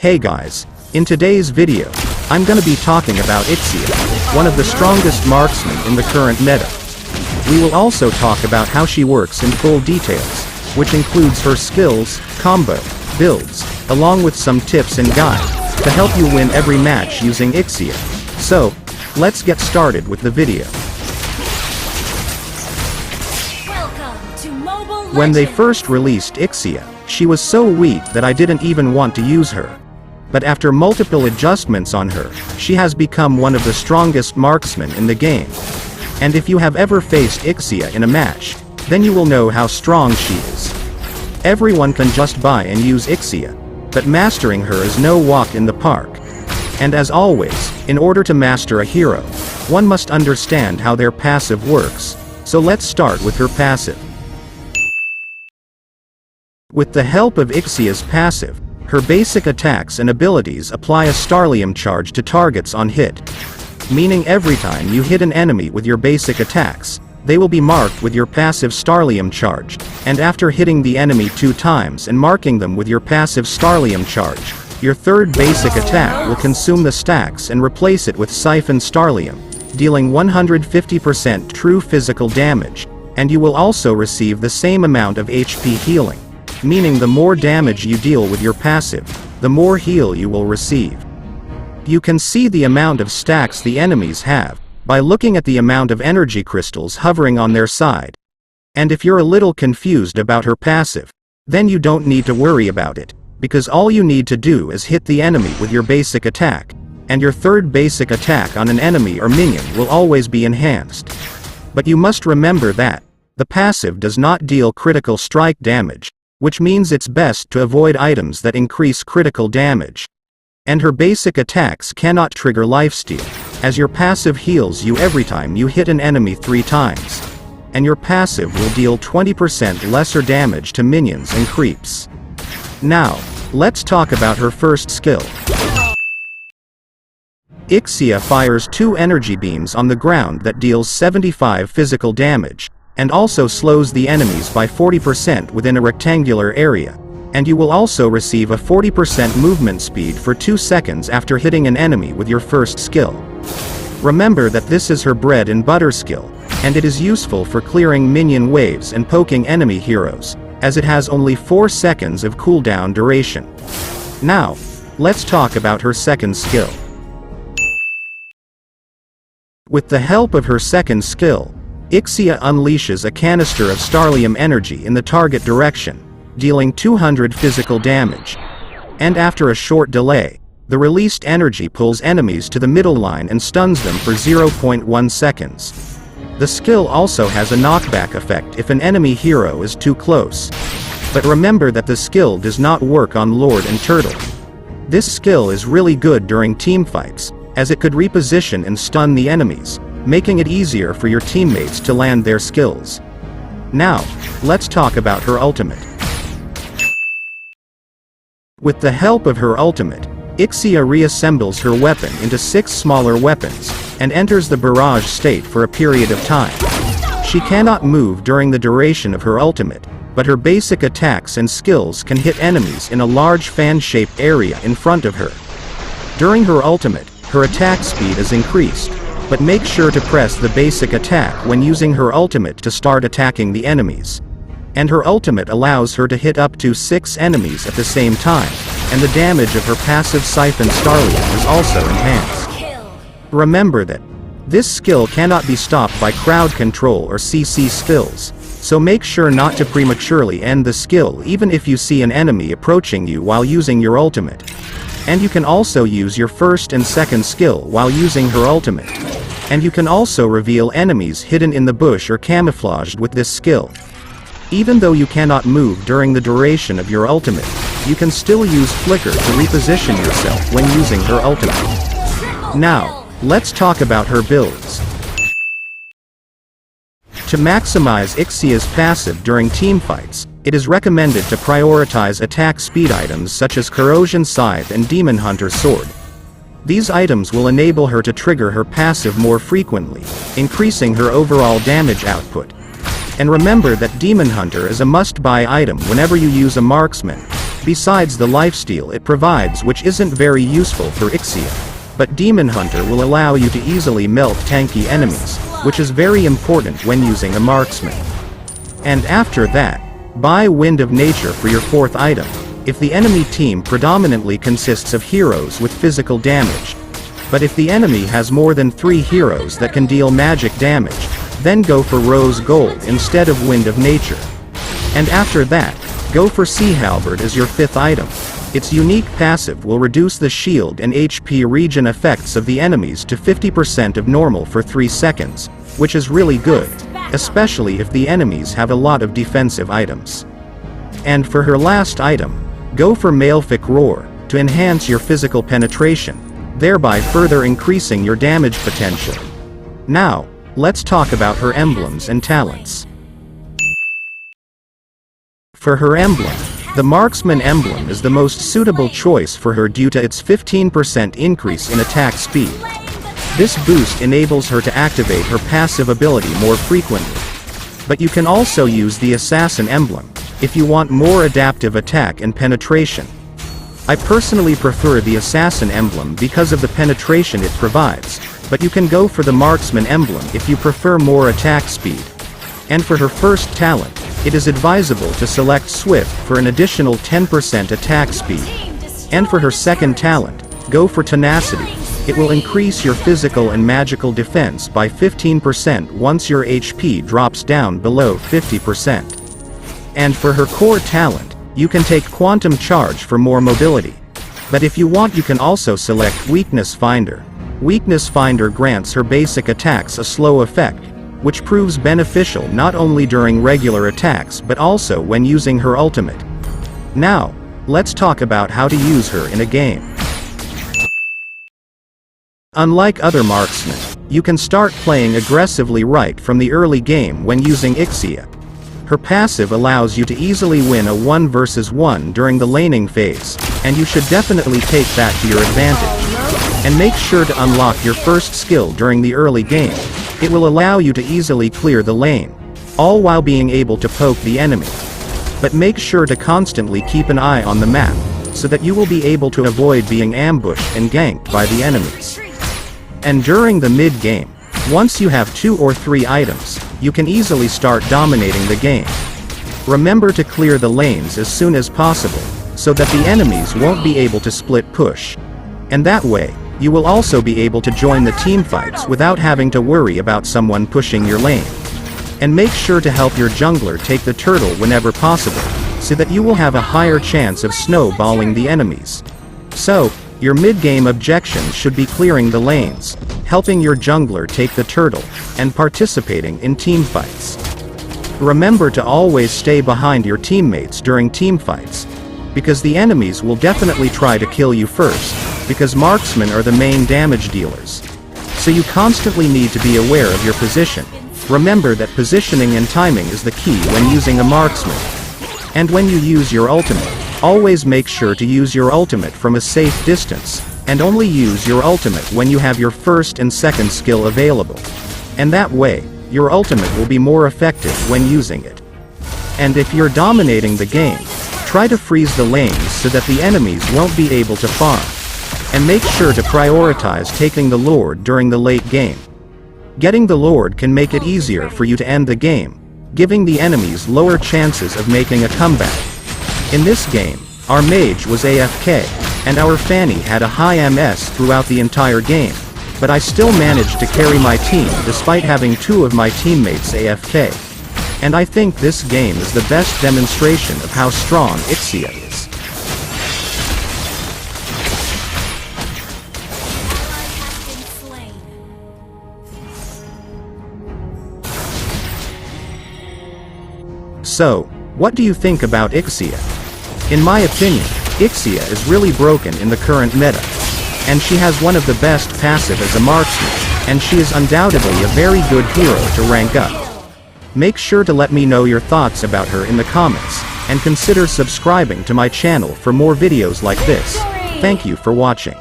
Hey guys, in today's video, I'm gonna be talking about Ixia, one of the strongest marksmen in the current meta. We will also talk about how she works in full details, which includes her skills, combo, builds, along with some tips and guides, to help you win every match using Ixia. So, let's get started with the video. When they first released Ixia, she was so weak that I didn't even want to use her. But after multiple adjustments on her, she has become one of the strongest marksmen in the game. And if you have ever faced Ixia in a match, then you will know how strong she is. Everyone can just buy and use Ixia, but mastering her is no walk in the park. And as always, in order to master a hero, one must understand how their passive works, so let's start with her passive. With the help of Ixia's passive, her basic attacks and abilities apply a Starlium charge to targets on hit. Meaning every time you hit an enemy with your basic attacks, they will be marked with your passive Starlium charge, and after hitting the enemy 2 times and marking them with your passive Starlium charge, your third basic attack will consume the stacks and replace it with Siphon Starlium, dealing 150% true physical damage, and you will also receive the same amount of HP healing. Meaning the more damage you deal with your passive, the more heal you will receive. You can see the amount of stacks the enemies have by looking at the amount of energy crystals hovering on their side. And if you're a little confused about her passive, then you don't need to worry about it, because all you need to do is hit the enemy with your basic attack, and your third basic attack on an enemy or minion will always be enhanced. But you must remember that the passive does not deal critical strike damage, which means it's best to avoid items that increase critical damage. And her basic attacks cannot trigger lifesteal, as your passive heals you every time you hit an enemy 3 times. And your passive will deal 20% lesser damage to minions and creeps. Now, let's talk about her first skill. Ixia fires 2 energy beams on the ground that deals 75 physical damage, and also slows the enemies by 40% within a rectangular area, and you will also receive a 40% movement speed for 2 seconds after hitting an enemy with your first skill. Remember that this is her bread and butter skill, and it is useful for clearing minion waves and poking enemy heroes, as it has only 4 seconds of cooldown duration. Now, let's talk about her second skill. With the help of her second skill, Ixia unleashes a canister of Starlium energy in the target direction, dealing 200 physical damage. And after a short delay, the released energy pulls enemies to the middle line and stuns them for 0.1 seconds. The skill also has a knockback effect if an enemy hero is too close. But remember that the skill does not work on Lord and Turtle. This skill is really good during teamfights, as it could reposition and stun the enemies, making it easier for your teammates to land their skills. Now, let's talk about her ultimate. With the help of her ultimate, Ixia reassembles her weapon into 6 smaller weapons, and enters the Barrage state for a period of time. She cannot move during the duration of her ultimate, but her basic attacks and skills can hit enemies in a large fan-shaped area in front of her. During her ultimate, her attack speed is increased, but make sure to press the basic attack when using her ultimate to start attacking the enemies. And her ultimate allows her to hit up to 6 enemies at the same time, and the damage of her passive Siphon Starlium is also enhanced. Remember that this skill cannot be stopped by crowd control or CC skills, so make sure not to prematurely end the skill even if you see an enemy approaching you while using your ultimate. And you can also use your first and second skill while using her ultimate. And you can also reveal enemies hidden in the bush or camouflaged with this skill. Even though you cannot move during the duration of your ultimate, you can still use Flicker to reposition yourself when using her ultimate. Now, let's talk about her builds. To maximize Ixia's passive during teamfights, it is recommended to prioritize attack speed items such as Corrosion Scythe and Demon Hunter Sword. These items will enable her to trigger her passive more frequently, increasing her overall damage output. And remember that Demon Hunter is a must-buy item whenever you use a marksman, besides the lifesteal it provides, which isn't very useful for Ixia. But Demon Hunter will allow you to easily melt tanky enemies, which is very important when using a marksman. And after that, buy Wind of Nature for your 4th item, if the enemy team predominantly consists of heroes with physical damage. But if the enemy has more than 3 heroes that can deal magic damage, then go for Rose Gold instead of Wind of Nature. And after that, go for Sea Halberd as your 5th item. Its unique passive will reduce the shield and HP regen effects of the enemies to 50% of normal for 3 seconds, which is really good, especially if the enemies have a lot of defensive items. And for her last item, go for Malefic Roar, to enhance your physical penetration, thereby further increasing your damage potential. Now, let's talk about her emblems and talents. For her emblem, the Marksman emblem is the most suitable choice for her due to its 15% increase in attack speed. This boost enables her to activate her passive ability more frequently. But you can also use the Assassin emblem, if you want more adaptive attack and penetration. I personally prefer the Assassin emblem because of the penetration it provides, but you can go for the Marksman emblem if you prefer more attack speed. And for her first talent, it is advisable to select Swift for an additional 10% attack speed. And for her second talent, go for Tenacity. It will increase your physical and magical defense by 15% once your HP drops down below 50%. And for her core talent, you can take Quantum Charge for more mobility. But if you want, you can also select Weakness Finder. Weakness Finder grants her basic attacks a slow effect, which proves beneficial not only during regular attacks but also when using her ultimate. Now, let's talk about how to use her in a game. Unlike other marksmen, you can start playing aggressively right from the early game when using Ixia. Her passive allows you to easily win a 1 versus 1 during the laning phase, and you should definitely take that to your advantage. And make sure to unlock your first skill during the early game. It will allow you to easily clear the lane, all while being able to poke the enemy. But make sure to constantly keep an eye on the map, so that you will be able to avoid being ambushed and ganked by the enemies. And during the mid-game, once you have 2 or 3 items, you can easily start dominating the game. Remember to clear the lanes as soon as possible, so that the enemies won't be able to split push. And that way, you will also be able to join the teamfights without having to worry about someone pushing your lane. And make sure to help your jungler take the turtle whenever possible, so that you will have a higher chance of snowballing the enemies. So, your mid-game objectives should be clearing the lanes, helping your jungler take the turtle, and participating in teamfights. Remember to always stay behind your teammates during teamfights, because the enemies will definitely try to kill you first, because marksmen are the main damage dealers. So you constantly need to be aware of your position. Remember that positioning and timing is the key when using a marksman. And when you use your ultimate, always make sure to use your ultimate from a safe distance, and only use your ultimate when you have your first and second skill available. And that way, your ultimate will be more effective when using it. And if you're dominating the game, try to freeze the lanes so that the enemies won't be able to farm. And make sure to prioritize taking the Lord during the late game. Getting the Lord can make it easier for you to end the game, giving the enemies lower chances of making a comeback. In this game, our mage was AFK, and our Fanny had a high MS throughout the entire game, but I still managed to carry my team despite having 2 of my teammates AFK. And I think this game is the best demonstration of how strong Ixia is. So, what do you think about Ixia? In my opinion, Ixia is really broken in the current meta. And she has one of the best passive as a marksman, and she is undoubtedly a very good hero to rank up. Make sure to let me know your thoughts about her in the comments, and consider subscribing to my channel for more videos like this. Thank you for watching.